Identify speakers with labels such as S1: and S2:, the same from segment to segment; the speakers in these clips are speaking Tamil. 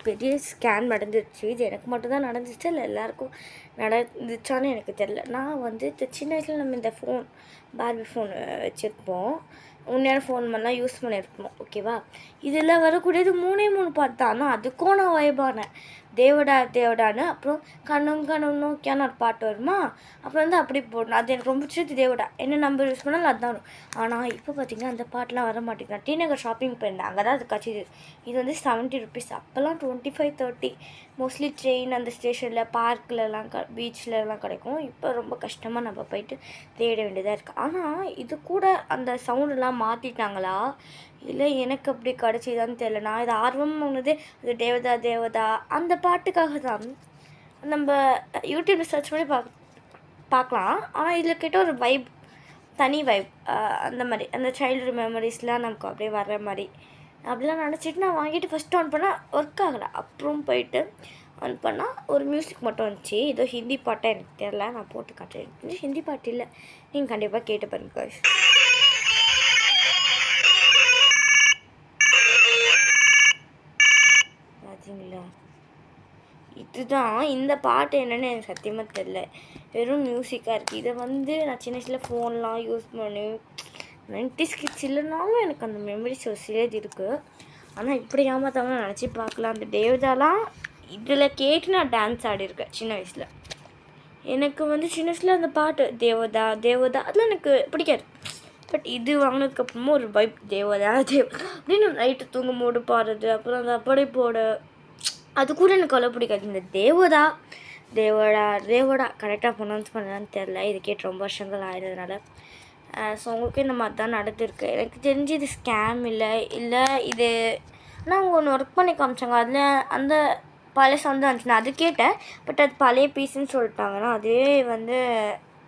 S1: பெரிய ஸ்கேம் நடந்துருச்சு. இது எனக்கு மட்டும் தான் நடந்துச்சா இல்லை எல்லாருக்கும் நடந்துச்சான்னு எனக்கு தெரில. நான் வந்து சின்ன வயசில் நம்ம இந்த பார்பி ஃபோன் வச்சுருப்போம். உண்மையான ஃபோன் மாதிரிலாம் யூஸ் பண்ணியிருப்போம். ஓகேவா? இதில் வரக்கூடியது 3 பாட்டு தான். ஆனால் அதுக்கும் நான் வைபானேன். தேவடா தேவடான்னு. அப்புறம் கண்ணும் கண்ணும் நோக்கியான்னு ஒரு பாட்டு வருமா, அப்புறம் வந்து அப்படி போடணும். அது எனக்கு ரொம்ப பிடிச்சது தேவடா. என்ன நம்பர் யூஸ் பண்ணாலும் அதுதான் வரும். ஆனால் இப்போ பார்த்தீங்கன்னா அந்த பாட்டெலாம் வர மாட்டேங்குது. நான் டிநகர் ஷாப்பிங் போயிருந்தேன், அங்கே தான் அது கட்சிது. இது வந்து 70 ருபீஸ். அப்போல்லாம் 25, 30. மோஸ்ட்லி ட்ரெயின் அந்த ஸ்டேஷனில், பார்க்கிலலாம், பீச்லலாம் கிடைக்கும். இப்போ ரொம்ப கஷ்டமாக நம்ம போயிட்டு தேட வேண்டியதாக இருக்குது. ஆனால் இது கூட அந்த சவுண்டெல்லாம் மாற்றிட்டாங்களா இல்லை எனக்கு அப்படி கிடச்சிதான்னு தெரியல. நான் இது ஆர்வமானது அது தேவதா தேவதா அந்த பாட்டுக்காக தான். நம்ம யூடியூப்பில் சர்ச் பண்ணி பார்க்கலாம். ஆனால் இதில் கேட்ட ஒரு வைப், தனி வைப், அந்த மாதிரி அந்த சைல்டுஹுட் மெமரிஸ்லாம் நமக்கு அப்படியே வர்ற மாதிரி அப்படிலாம் நினச்சிட்டு நான் வாங்கிட்டு ஃபஸ்ட்டு ஆன் பண்ணால் ஒர்க் ஆகலை. அப்புறம் போயிட்டு ஆன் பண்ணால் ஒரு மியூசிக் மட்டும் வந்துச்சு. ஏதோ ஹிந்தி பாட்டை எனக்கு தெரில, நான் போட்டு காட்டுறேன். ஹிந்தி பாட்டு இல்லை, நீங்கள் கண்டிப்பாக கேட்டு பாருங்க guys. பார்த்தீங்களா? இதுதான் இந்த பாட்டு என்னென்னு எனக்கு சத்தியமாக தெரில. வெறும் மியூசிக்காக இருக்குது. இதை வந்து நான் சின்ன வயசில் ஃபோன்லாம் யூஸ் பண்ணி 90s கிட்ஸ் இல்லைனாலும் எனக்கு அந்த மெமரிஸ் ஒரு சிலது இருக்குது. ஆனால் இப்படி ஏமாத்தாமல் நினச்சி பார்க்கலாம். அந்த தேவதாலாம் இதில் கேட்டு நான் டான்ஸ் ஆடிருக்கேன் சின்ன வயசில். எனக்கு வந்து சின்ன வயசில் அந்த பாட்டு தேவதா தேவதா அதெல்லாம் எனக்கு பிடிக்காது. பட் இது வாங்கினதுக்கப்புறமா ஒரு வைப் தேவதா அப்படின்னு நைட்டு தூங்கும் போது பாடுறது, அப்புறம் அந்த அப்படி போட, அது கூட எனக்கு அவ்வளோ பிடிக்காது. இந்த தேவதா தேவடா தேவடா கரெக்டாக ப்ரொனவுன்ஸ் பண்ணலான்னு தெரில. இது கேட்டு ரொம்ப வருஷங்கள் ஆயிடுறதுனால. ஸோ உங்களுக்கு இந்த மாதிரி தான் நடந்துருக்கு. எனக்கு தெரிஞ்சு இது ஸ்கேம் இல்லை இது. ஆனால் அவங்க ஒன்று ஒர்க் பண்ணி காமிச்சாங்க. அதில் அந்த பழைய சவுண்ட் வந்துச்சு. நான் அது கேட்டேன். பட் அது பழைய பீஸுன்னு சொல்லிட்டாங்கன்னா அதுவே வந்து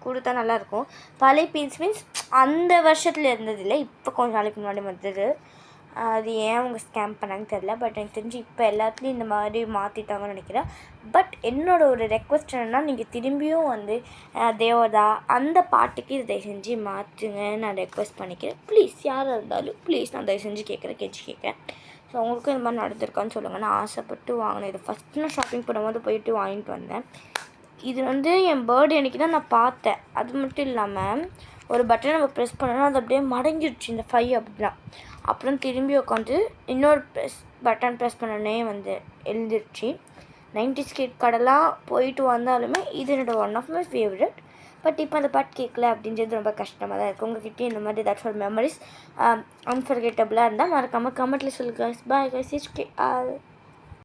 S1: கொடுத்தா நல்லாயிருக்கும். பழைய பீஸ் மீன்ஸ் அந்த வருஷத்தில் இருந்ததில்லை, இப்போ கொஞ்சம் நாளைக்கு முன்னாடி வந்தது. அது ஏன் அவங்க ஸ்கேம் பண்ணாங்கன்னு தெரில. பட் எனக்கு தெரிஞ்சு இப்போ எல்லாத்துலேயும் இந்த மாதிரி மாற்றிட்டாங்கன்னு நினைக்கிறேன். பட் என்னோடய ஒரு ரெக்வஸ்ட் என்னென்னா, நீங்கள் திரும்பியும் வந்து தேவதா அந்த பாட்டுக்கு இதை தயவு செஞ்சு மாற்றுங்கன்னு நான் ரெக்வஸ்ட் பண்ணிக்கிறேன். ப்ளீஸ், யாராக இருந்தாலும் ப்ளீஸ், நான் தயவு செஞ்சு கேட்குறேன். ஸோ உங்களுக்கும் இந்த மாதிரி நடந்திருக்கான்னு சொல்லுங்கள். நான் ஆசைப்பட்டு வாங்கினேன். இது ஃபஸ்ட்டு நான் ஷாப்பிங் பண்ணும்போது போயிட்டு வாங்கிட்டு வந்தேன். இது வந்து என் பர்த்டே அன்றைக்கி தான் நான் பார்த்தேன். அது மட்டும் இல்லாமல் ஒரு பட்டனை நம்ம ப்ரெஸ் பண்ணோன்னா அது அப்படியே மடங்கிடுச்சு இந்த 5 அப்படிலாம். அப்புறம் திரும்பி உட்காந்து இன்னொரு பட்டன் ப்ரெஸ் பண்ணனே வந்து எழுந்திருச்சு. 90s கிட் கடைலாம் போயிட்டு வந்தாலுமே இது என்னோடய one of my favourite. But இப்போ அந்த பாட்டு கேட்கல அப்படின்றது ரொம்ப கஷ்டமாக தான் இருக்குது. உங்கள்கிட்ட இந்த மாதிரி ஏதாச்சும் ஒரு மெமரிஸ் அன்ஃபர்கெட்டபுளாக இருந்தால் மறக்காமல் கமெண்ட்டில் சொல்லுங்கள். பாய் guys.